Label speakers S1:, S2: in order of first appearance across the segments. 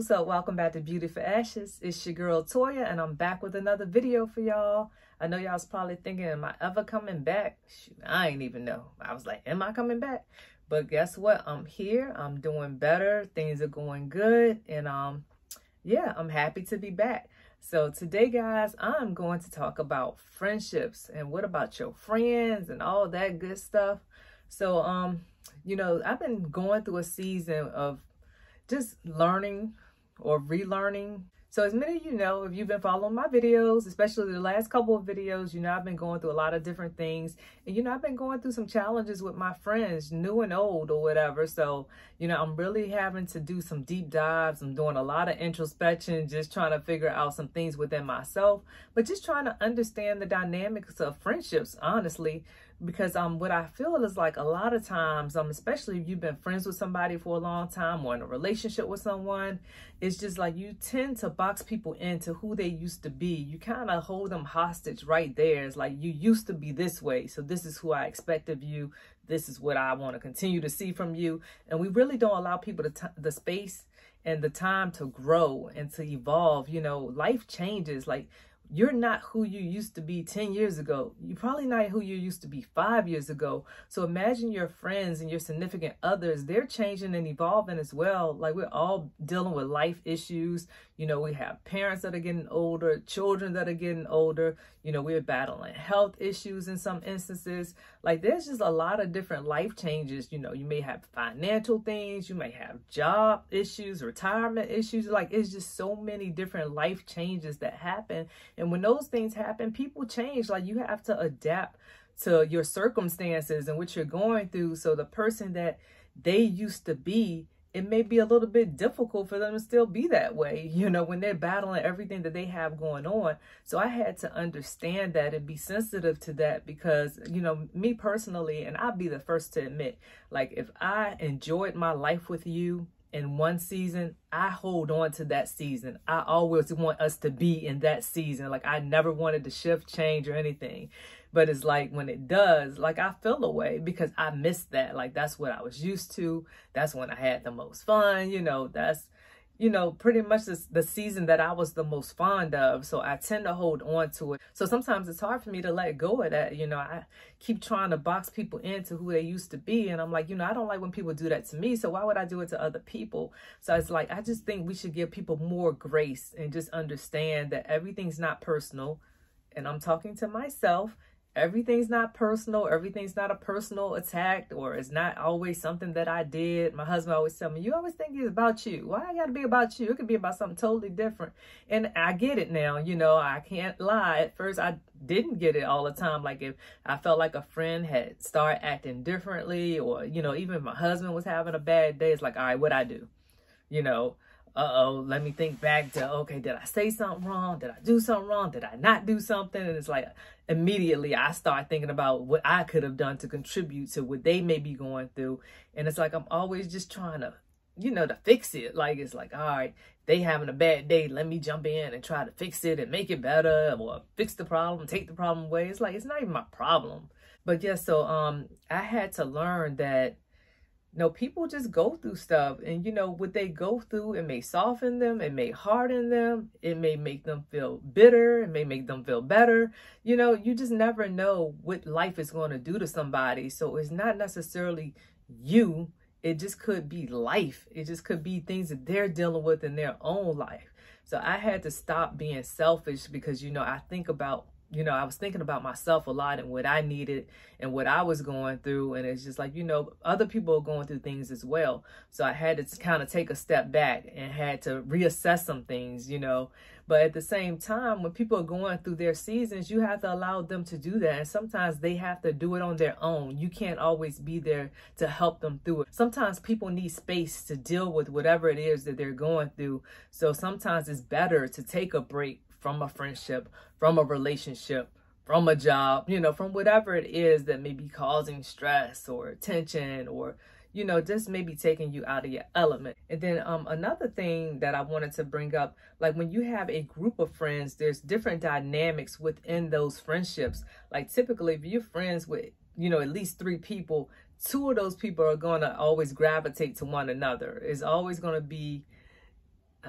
S1: what's up? Welcome back to Beauty for Ashes. It's your girl Toya, and I'm back with another video for y'all. I know y'all was probably thinking, am I ever coming back? Shoot, I ain't even know. I was like, am I coming back? But guess what? I'm here. I'm doing better. Things are going good. And yeah, I'm happy to be back. So today, guys, I'm going to talk about friendships and what about your friends and all that good stuff. So, you know, I've been going through a season of just learning or relearning. So as many of you know, if you've been following my videos, especially the last couple of videos, you know, I've been going through a lot of different things. And, you know, I've been going through some challenges with my friends, new and old or whatever. So, you know, I'm really having to do some deep dives. I'm doing a lot of introspection, just trying to figure out some things within myself, but just trying to understand the dynamics of friendships, honestly. Because what I feel is like a lot of times, especially if you've been friends with somebody for a long time or in a relationship with someone, it's just like you tend to box people into who they used to be. You kind of hold them hostage right there. It's like, you used to be this way, so this is who I expect of you. This is what I want to continue to see from you. And we really don't allow people the space and the time to grow and to evolve. You know, life changes. Like, you're not who you used to be 10 years ago. You're probably not who you used to be 5 years ago. So imagine your friends and your significant others, they're changing and evolving as well. Like, we're all dealing with life issues. You know, we have parents that are getting older, children that are getting older. You know, we're battling health issues in some instances. Like, there's just a lot of different life changes. You know, you may have financial things, you may have job issues, retirement issues. Like, it's just so many different life changes that happen. And when those things happen, people change. Like, you have to adapt to your circumstances and what you're going through. So the person that they used to be, it may be a little bit difficult for them to still be that way, you know, when they're battling everything that they have going on. So I had to understand that and be sensitive to that because, you know, me personally, and I'll be the first to admit, like, if I enjoyed my life with you in one season, I hold on to that season. I always want us to be in that season. Like, I never wanted to shift, change, or anything. But it's like, when it does, like, I feel away because I missed that. Like, that's what I was used to. That's when I had the most fun. You know, that's, you know, pretty much the season that I was the most fond of. So I tend to hold on to it. So sometimes it's hard for me to let go of that. You know, I keep trying to box people into who they used to be. And I'm like, you know, I don't like when people do that to me. So why would I do it to other people? So it's like, I just think we should give people more grace and just understand that everything's not personal. And I'm talking to myself. Everything's not personal. Everything's not a personal attack, or it's not always something that I did. My husband always tell me, you always think it's about you. Why I got to be about you? It could be about something totally different. And I get it now. You know, I can't lie. At first, I didn't get it all the time. Like, if I felt like a friend had started acting differently, or, you know, even if my husband was having a bad day, it's like, all right, what'd I do? You know, let me think back to, okay, did I say something wrong? Did I do something wrong? Did I not do something? And it's like, immediately I start thinking about what I could have done to contribute to what they may be going through. And it's like, I'm always just trying to, you know, to fix it. Like, it's like, all right, they having a bad day. Let me jump in and try to fix it and make it better, or fix the problem, take the problem away. It's like, it's not even my problem. But yeah, so I had to learn that, no, people just go through stuff, and, you know, what they go through, it may soften them, it may harden them, it may make them feel bitter, it may make them feel better. You know, you just never know what life is going to do to somebody. So it's not necessarily you. It just could be life. It just could be things that they're dealing with in their own life. So I had to stop being selfish because, you know, I think about, you know, I was thinking about myself a lot and what I needed and what I was going through. And it's just like, you know, other people are going through things as well. So I had to kind of take a step back and had to reassess some things, you know. But at the same time, when people are going through their seasons, you have to allow them to do that. And sometimes they have to do it on their own. You can't always be there to help them through it. Sometimes people need space to deal with whatever it is that they're going through. So sometimes it's better to take a break from a friendship, from a relationship, from a job, you know, from whatever it is that may be causing stress or tension, or, you know, just maybe taking you out of your element. And then another thing that I wanted to bring up, like, when you have a group of friends, there's different dynamics within those friendships. Like, typically, if you're friends with, you know, at least 3 people, 2 of those people are going to always gravitate to one another. It's always going to be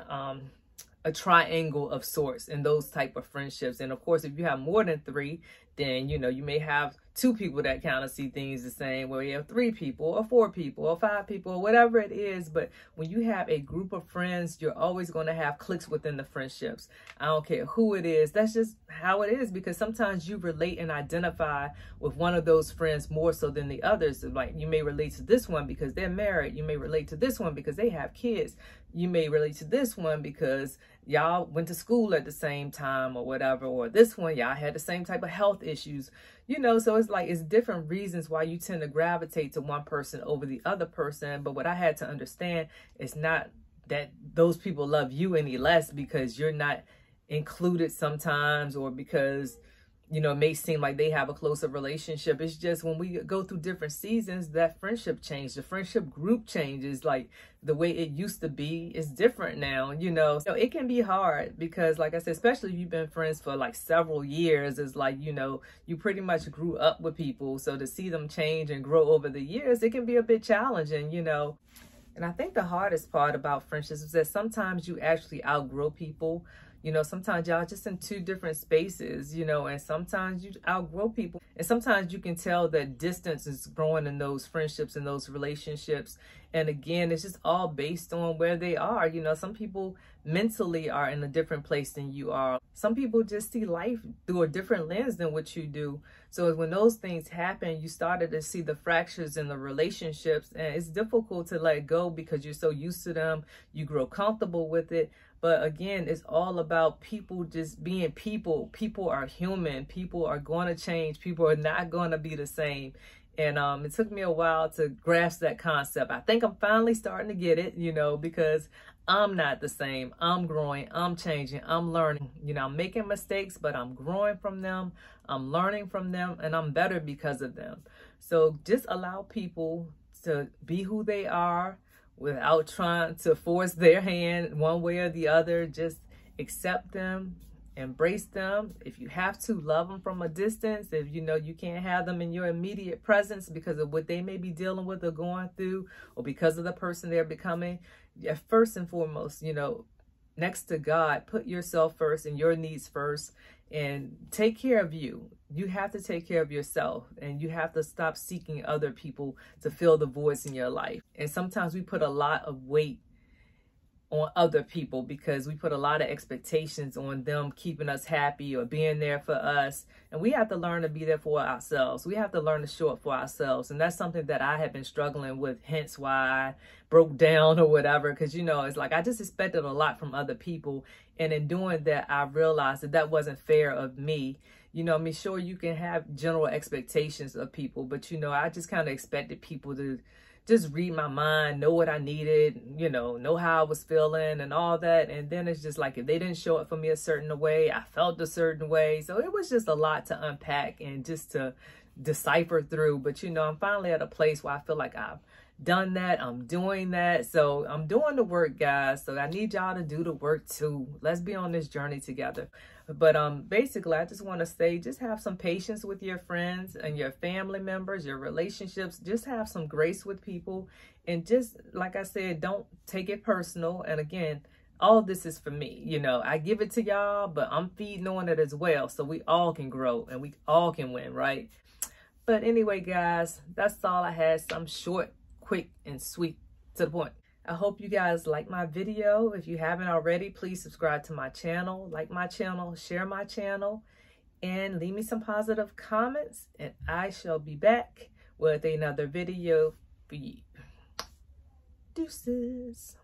S1: a triangle of sorts in those type of friendships. And of course, if you have more than 3, then, you know, you may have 2 people that kind of see things the same, where you have 3 people or 4 people or 5 people or whatever it is. But when you have a group of friends, you're always going to have cliques within the friendships. I don't care who it is. That's just how it is, because sometimes you relate and identify with one of those friends more so than the others. Like, you may relate to this one because they're married. You may relate to this one because they have kids. You may relate to this one because y'all went to school at the same time or whatever, or this one, y'all had the same type of health issues, you know. So it's like, it's different reasons why you tend to gravitate to one person over the other person. But what I had to understand is not that those people love you any less because you're not included sometimes, or because, you know, it may seem like they have a closer relationship. It's just when we go through different seasons, that friendship changes. The friendship group changes. Like, the way it used to be is different now, you know. So it can be hard because, like I said, especially if you've been friends for like several years, it's like, you know, you pretty much grew up with people. So to see them change and grow over the years, it can be a bit challenging, you know. And I think the hardest part about friendships is that sometimes you actually outgrow people. You know, sometimes y'all just in 2 different spaces, you know, and sometimes you outgrow people. And sometimes you can tell that distance is growing in those friendships and those relationships. And again, it's just all based on where they are. You know, some people mentally are in a different place than you are. Some people just see life through a different lens than what you do. So when those things happen, you started to see the fractures in the relationships, and it's difficult to let go because you're so used to them. You grow comfortable with it. But again, it's all about people just being people. People are human. People are going to change. People are not going to be the same. And it took me a while to grasp that concept. I think I'm finally starting to get it, you know, because I'm not the same. I'm growing. I'm changing. I'm learning. You know, I'm making mistakes, but I'm growing from them. I'm learning from them, and I'm better because of them. So just allow people to be who they are, without trying to force their hand one way or the other. Just accept them, embrace them. If you have to, love them from a distance. If you know you can't have them in your immediate presence because of what they may be dealing with or going through, or because of the person they're becoming, first and foremost, you know, next to God, put yourself first and your needs first, and take care of you. You have to take care of yourself, and you have to stop seeking other people to fill the voids in your life. And sometimes we put a lot of weight on other people because we put a lot of expectations on them keeping us happy or being there for us. And we have to learn to be there for ourselves. We have to learn to show up for ourselves. And that's something that I have been struggling with, hence why I broke down or whatever. Because, you know, it's like I just expected a lot from other people. And in doing that, I realized that that wasn't fair of me. You know, I mean, sure, you can have general expectations of people, but, you know, I just kind of expected people to just read my mind, know what I needed, you know how I was feeling and all that. And then it's just like, if they didn't show up for me a certain way, I felt a certain way. So it was just a lot to unpack and just to decipher through. But, you know, I'm finally at a place where I feel like I've done that. I'm doing that. So I'm doing the work, guys. So I need y'all to do the work too. Let's be on this journey together. But basically, I just want to say, just have some patience with your friends and your family members, your relationships. Just have some grace with people. And just, like I said, don't take it personal. And again, all this is for me. You know, I give it to y'all, but I'm feeding on it as well. So we all can grow and we all can win, right? But anyway, guys, that's all I had. Some short, quick, and sweet, to the point. I hope you guys like my video. If you haven't already, please subscribe to my channel, like my channel, share my channel, and leave me some positive comments. And I shall be back with another video for you. Deuces.